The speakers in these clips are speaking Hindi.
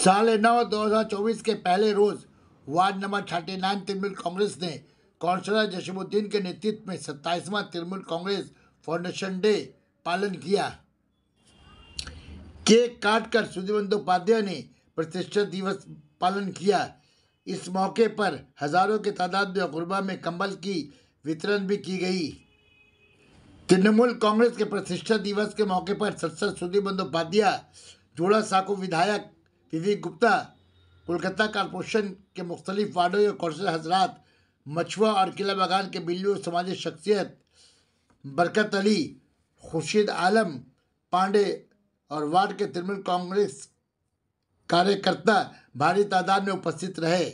साल 9/2024 के पहले रोज वार्ड नंबर 39 तृणमूल कांग्रेस ने काउंसलर जसीमुद्दीन के नेतृत्व में 27वां तृणमूल कांग्रेस फाउंडेशन डे पालन किया। केक काटकर सुधीर बंदोपाध्याय ने प्रतिष्ठा दिवस पालन किया। इस मौके पर हजारों की तादाद में गुरबा में कंबल की वितरण भी की गई। तृणमूल कांग्रेस के प्रतिष्ठा दिवस के मौके पर सांसद सुधीर बंदोपाध्याय, जोड़ा साकू विधायक विवेक गुप्ता, कोलकाता कॉरपोरेशन के मुख्तलिफ वार्डों के कौंसलर हजरात, मछुआ और किला बागान के बिल्लू समाजी शख्सियत बरकत अली, खुर्शीद आलम पांडे और वार्ड के तृणमूल कांग्रेस कार्यकर्ता भारी तादाद में उपस्थित रहे।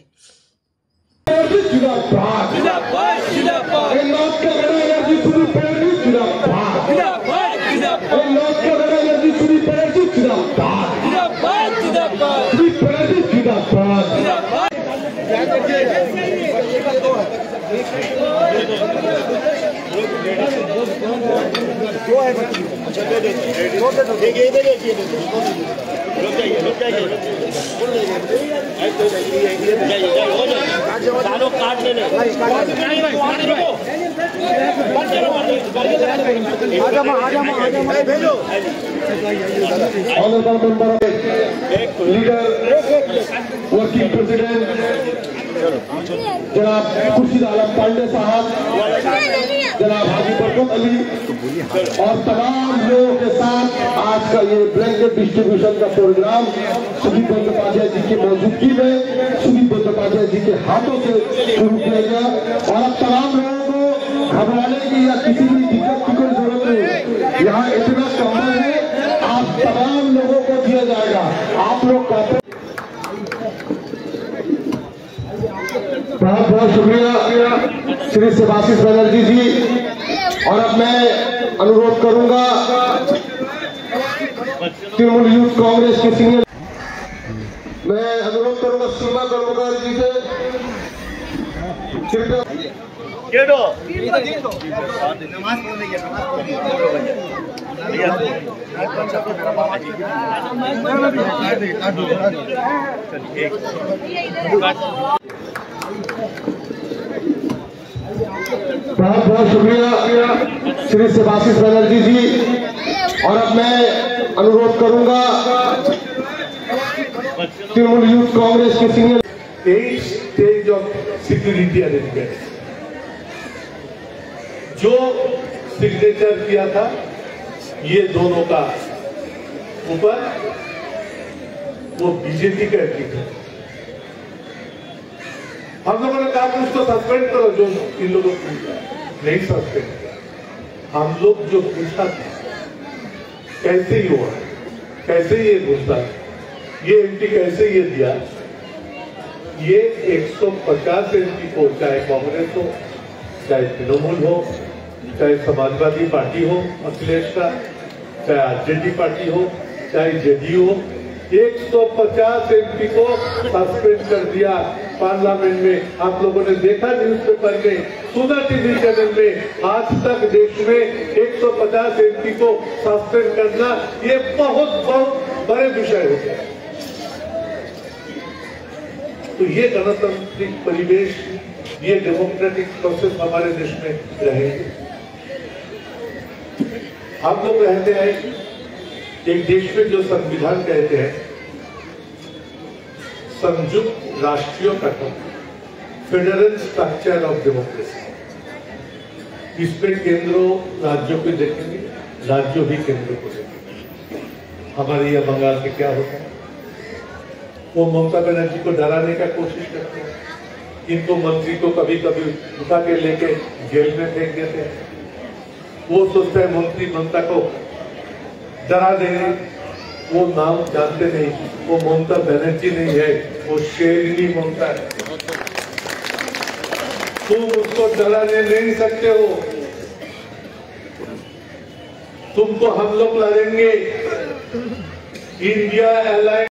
वर्किंग प्रेसिडेंट जनाब खुर्शीद आलम पांडे साहब, जनाब हाजी बरकत अली और तमाम लोगों के साथ आज का ये ब्लैंकेट डिस्ट्रीब्यूशन का प्रोग्राम सुधीर बंदोपाध्याय जी की मौजूदगी में सुधीर बंदोपाध्याय जी के हाथों से शुरू किया गया। और अब तमाम लोगों को घबराने की या किसी भी दिक्कत की कोई जरूरत नहीं। यहाँ इतना कंबल है, आप तमाम लोगों को दिया जाएगा। आप लोग कहते बहुत बहुत शुक्रिया श्री सुभाषिष बनर्जी जी। और अब मैं अनुरोध करूंगा तृणमूल यूथ कांग्रेस के सीनियर, मैं अनुरोध करूंगा सीमा कर्मकार जी से बहुत बहुत शुक्रिया श्री सुभाषिष बनर्जी जी। और अब मैं अनुरोध करूंगा तृणमूल यूथ कांग्रेस के senior, 8 stage of security arrangement जो सिग्नेचर किया था ये दोनों का ऊपर वो बीजेपी का एप्लीकेशन, हम लोगों ने कहा कि उसको सस्पेंड करो, जो इन लोगों को नहीं सस्पेंड किया। हम लोग जो पूछा था कैसे ही हुआ, कैसे ये घुसा, ये एमपी कैसे ये दिया, ये 150 एमपी को, चाहे कांग्रेस हो, चाहे तृणमूल हो, चाहे समाजवादी पार्टी हो अखिलेश का, चाहे आरजेडी पार्टी हो, चाहे जेडीयू हो, 150 एमपी को सस्पेंड कर दिया पार्लियामेंट में। आप लोगों ने देखा न्यूज़पेपर में, सुना टीवी चैनल में। आज तक देश में 150 एमपी को सस्पेंड करना ये बहुत बहुत बड़े विषय हो गया। तो ये गणतांत्रिक परिवेश, ये डेमोक्रेटिक प्रोसेस हमारे देश में रहेगी। हम लोग रहते हैं एक देश में जो संविधान कहते हैं संयुक्त राष्ट्रीय गठन, फेडरल स्ट्रक्चर ऑफ डेमोक्रेसी। इसमें केंद्रों राज्यों को देखेंगे, राज्यों भी केंद्रों को देखेंगे। हमारे यहाँ बंगाल के क्या होता है, वो ममता बनर्जी को डराने का कोशिश करते हैं, इनको मंत्री को कभी कभी उठा के लेके जेल में फेंक देते हैं। वो सोचता है मंत्री ममता को डरा देंगे, वो नाम जानते नहीं, वो ममता बनर्जी नहीं है, वो शेरनी ममता है। तुम उसको डराने नहीं सकते हो, तुमको हम लोग लड़ेंगे। India alliance